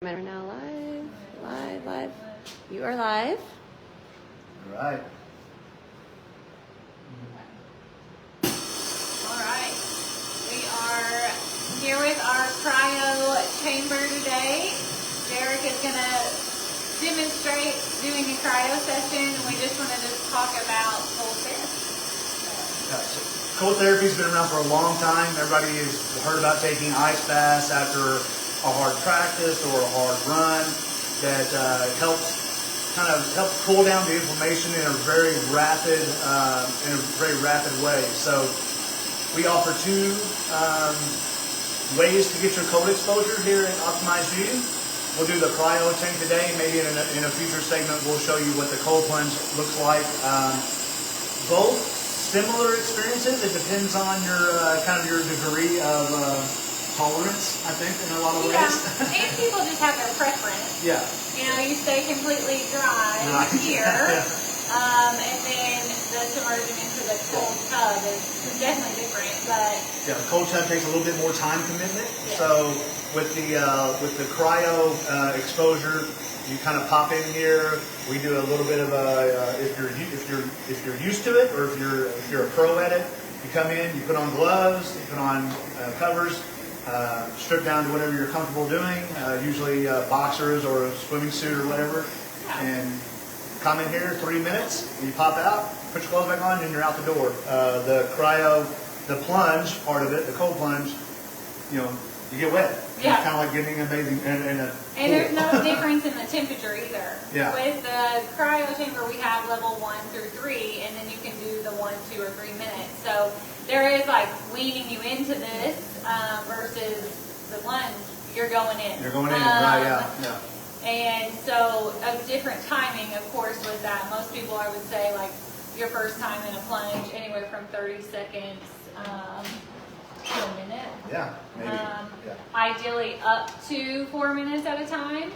We're now live. You are live. All right. All right. We are here with our cryo chamber today. Derek is going to demonstrate doing a cryo session, and we just wanted to talk about cold therapy. Cold therapy's been around for a long time. Everybody has heard about taking ice baths after a hard practice or a hard run. That helps cool down the inflammation in a very rapid way. So we offer two ways to get your cold exposure here at Optimize You. We'll do the cryo tank today. Maybe in a future segment we'll show you what the cold plunge looks like. Both similar experiences. It depends on your your degree of tolerance, I think, in a lot of ways. Yeah, and people just have their preference. Yeah. You know, you stay completely dry here, and then the submersion into the cold tub is definitely different. But yeah, the cold tub takes a little bit more time commitment. Yeah. So with the cryo exposure, you kind of pop in here. We do a little bit of if you're used to it, or if you're a pro at it, you come in, you put on gloves, you put on covers. Strip down to whatever you're comfortable doing, usually boxers or a swimming suit or whatever, and come in here 3 minutes, and you pop out, put your clothes back on, and you're out the door. The cryo, the plunge part of it, the cold plunge, you get wet. Yeah. It's kind of like getting a bathing in a pool. And there's no difference in the temperature either. Yeah. With the cryo chamber, we have level 1 through 3, and then you can do the 1, 2, or 3 minutes. So there is like weaning you into this versus the plunge. You're going in. You're going in, right? Yeah. And so a different timing, of course, with that. Most people, I would say, like your first time in a plunge, anywhere from 30 seconds to a minute. Yeah, maybe. Ideally up to 4 minutes at a time.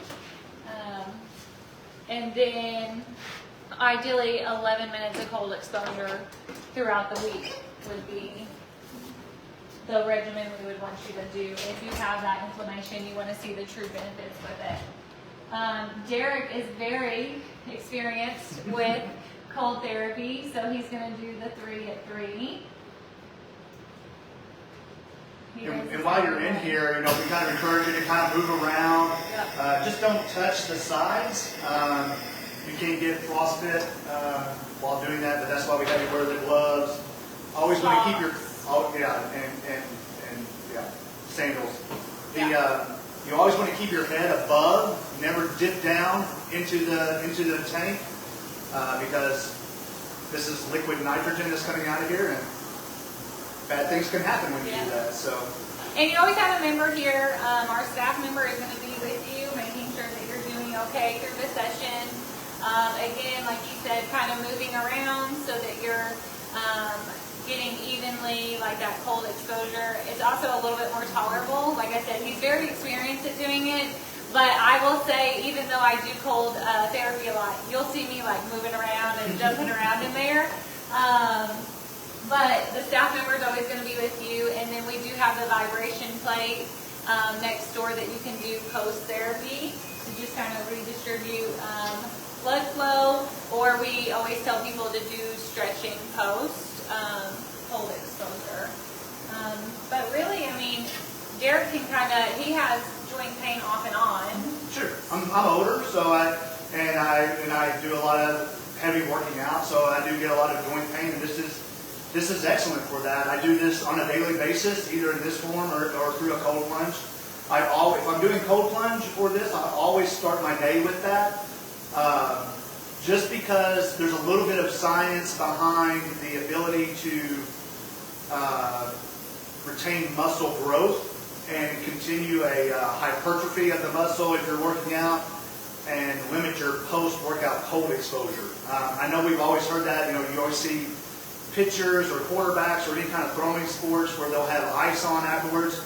And then ideally 11 minutes of cold exposure throughout the week would be the regimen we would want you to do. If you have that inflammation, you want to see the true benefits with it. Derek is very experienced with cold therapy, so he's going to do the 3 at 3. And while you're in here, we kind of encourage you to kind of move around. Yep. Just don't touch the sides. You can't get frostbite while doing that, but that's why we have you wear the gloves. Always want to keep your sandals. You always want to keep your head above. Never dip down into the tank because this is liquid nitrogen that's coming out of here, and bad things can happen when you do that. So. And you always have a member here. Our staff member is going to be with you, making sure that you're doing okay through the session. Again, like you said, kind of moving around so that you're getting evenly like that cold exposure. It's also a little bit more tolerable. Like I said, he's very experienced at doing it. But I will say, even though I do cold therapy a lot, you'll see me like moving around and jumping around in there. But the staff member is always going to be with you, and then we do have the vibration plate next door that you can do post-therapy to just kind of redistribute blood flow, or we always tell people to do stretching post-cold exposure. But really, I mean, Derek can he has joint pain off and on. Sure. I'm older, so I do a lot of heavy working out, so I do get a lot of joint pain, and this is excellent for that. I do this on a daily basis, either in this form or through a cold plunge. If I'm doing cold plunge for this, I always start my day with that. Just because there's a little bit of science behind the ability to retain muscle growth and continue a hypertrophy of the muscle if you're working out, and limit your post-workout cold exposure. I know we've always heard that. You always see pitchers or quarterbacks or any kind of throwing sports where they'll have ice on afterwards.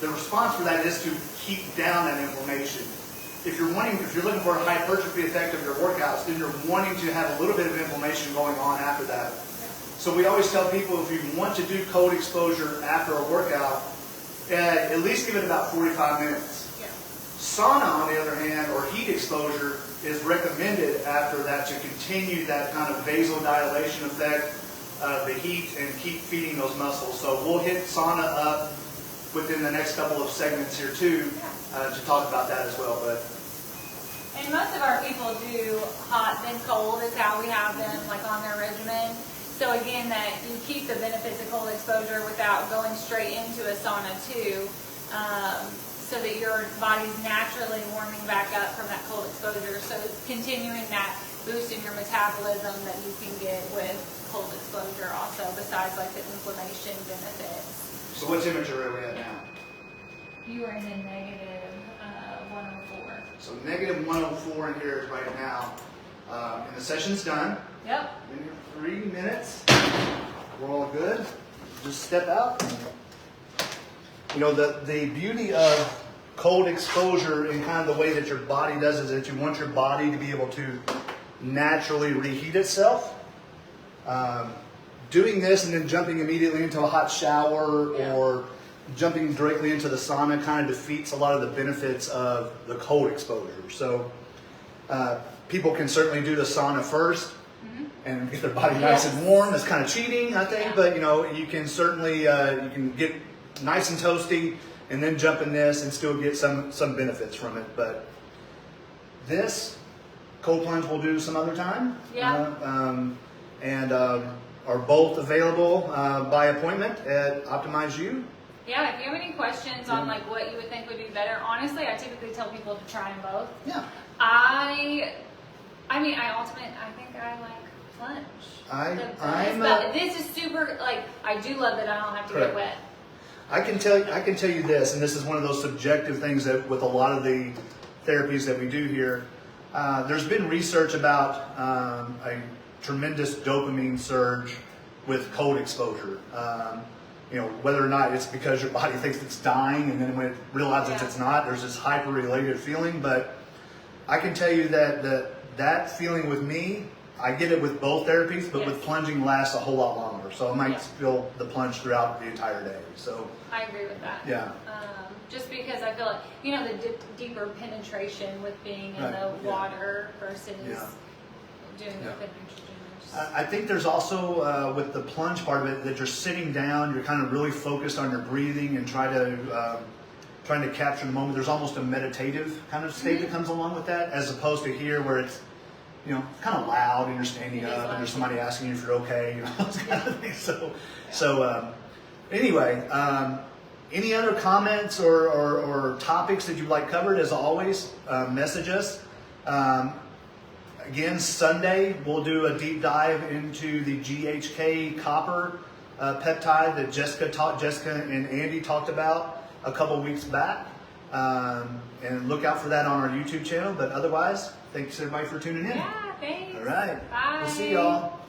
The response for that is to keep down that inflammation. If you're looking for a hypertrophy effect of your workouts, then you're wanting to have a little bit of inflammation going on after that. So we always tell people, if you want to do cold exposure after a workout, at least give it about 45 minutes. Yeah. Sauna, on the other hand, or heat exposure, is recommended after that to continue that kind of vasodilation effect of the heat and keep feeding those muscles. So we'll hit sauna up within the next couple of segments here too to talk about that as well. But And most of our people do hot then cold is how we have them like on their regimen. So again, that you keep the benefits of cold exposure without going straight into a sauna too, so that your body's naturally warming back up from that cold exposure. So continuing that boost in your metabolism that you can get with cold exposure also, besides like the inflammation benefits. so what temperature are we at now? You are in the negative 104. So negative 104 in here right now. And the session's done. Yep. Been here 3 minutes. We're all good. Just step out. You know, the beauty of cold exposure and kind of the way that your body does is that you want your body to be able to naturally reheat itself. Doing this and then jumping immediately into a hot shower or jumping directly into the sauna kind of defeats a lot of the benefits of the cold exposure. So people can certainly do the sauna first and get their body nice and warm. That's kind of cheating, I think, but you know, you can certainly you can get nice and toasty and then jump in this and still get some benefits from it. But this cold plunge we'll do some other time. And are both available by appointment at Optimize You. Yeah, if you have any questions on like what you would think would be better, honestly, I typically tell people to try them both. Yeah. I think I like plunge. This is super, like, I do love that I don't have to get wet. I can tell you this, and this is one of those subjective things that with a lot of the therapies that we do here, there's been research about a tremendous dopamine surge with cold exposure. You know, whether or not it's because your body thinks it's dying and then when it realizes it's not, there's this hyper-related feeling. But I can tell you that feeling with me, I get it with both therapies, but with plunging lasts a whole lot longer. So I might feel the plunge throughout the entire day. So I agree with that. Yeah. Just because I feel like, you know, the deeper penetration with being in the water versus doing the nitrogen. I think there's also, with the plunge part of it, that you're sitting down, you're kind of really focused on your breathing and trying to capture the moment. There's almost a meditative kind of state that comes along with that, as opposed to here where it's, you know, kind of loud and you're standing up and there's somebody asking you if you're okay, you know, those kind of things. So anyway, any other comments or topics that you'd like covered? As always, message us. Again, Sunday, we'll do a deep dive into the GHK copper peptide that Jessica and Andy talked about a couple weeks back. And look out for that on our YouTube channel. But otherwise, thanks everybody for tuning in. Yeah, thanks. All right. Bye. We'll see y'all.